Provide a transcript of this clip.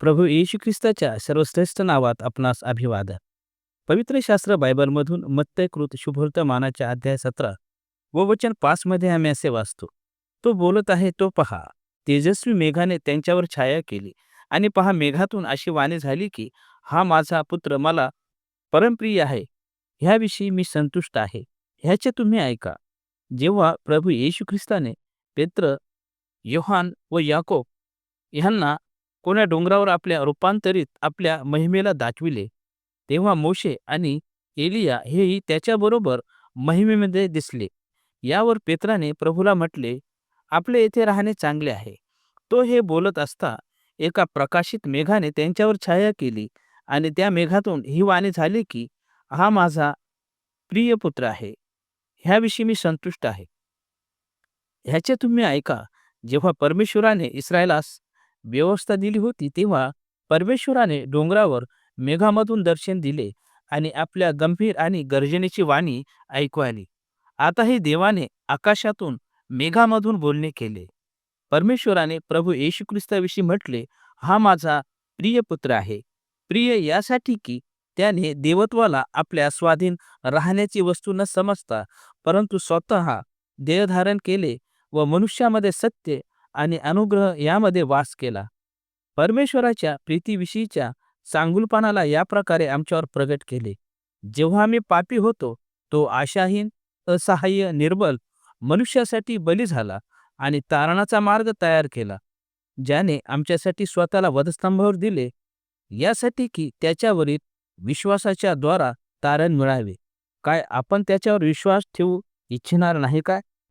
प्रभू येशू ख्रिस्ताच्या सर्वश्रेष्ठ नावात आपणास अभिवादन. पवित्र शास्त्र बायबलमधून मत्तयकृत शुभवर्तमानाच्या अध्याय 17 व वचन 5 मध्ये आम्ही असे वाचतो. तो बोलत आहे तो पहा, तेजस्वी मेघाने त्यांच्यावर छाया केली आणि पहा मेघातून अशी वाणी झाली की हा माझा पुत्र मला परमप्रिय आहे, ह्याविषयी मी संतुष्ट आहे. ह्याचे तुम्ही ऐका. जेव्हा प्रभू येशू ख्रिस्ताने पेत्र, योहान व याकोब ह्यांना कोण्या डोंगरावर आपल्या रूपांतरित आपल्या महिमेला दाखविले, तेव्हा मोशे आणि एलिया हेही त्याच्याबरोबर महिमेमध्ये दिसले. यावर पेत्राने प्रभूला म्हटले, आपले येथे राहणे चांगले आहे. तो हे बोलत असता एका प्रकाशित मेघाने त्यांच्यावर छाया केली आणि त्या मेघातून ही वाणी झाली की हा माझा प्रिय पुत्र आहे, ह्याविषयी मी संतुष्ट आहे. ह्याचे तुम्ही ऐका. जेव्हा परमेश्वराने इस्रायलास व्यवस्था दिली होती, तेव्हा परमेश्वराने डोंगरावर मेघामधून दर्शन दिले आणि आपल्या गंभीर आणि गर्जनेची वाणी ऐकू आली. आताही देवाने आकाशातून मेघामधून बोलणे केले. परमेश्वराने प्रभू येशू ख्रिस्ताविषयी म्हटले, हा माझा प्रिय पुत्र आहे. प्रिय यासाठी की त्याने देवत्वाला आपल्या स्वाधीन राहण्याची वस्तू न समजता, परंतु स्वतः देहधारण केले व मनुष्यामध्ये सत्य आणि अनुग्रह यामध्ये वास केला. परमेश्वराच्या प्रीतीविषयीच्या चांगुलपणाला या प्रकारे आमच्यावर प्रगट केले. जेव्हा आम्ही पापी होतो, तो आशाहीन, असहाय्य, निर्बल मनुष्यासाठी बली झाला आणि तारणाचा मार्ग तयार केला, ज्याने आमच्यासाठी स्वतःला वधस्तंभावर दिले, यासाठी की त्याच्यावरील विश्वासाच्या द्वारा तारण मिळावे. काय आपण त्याच्यावर विश्वास ठेवू इच्छिणार नाही काय?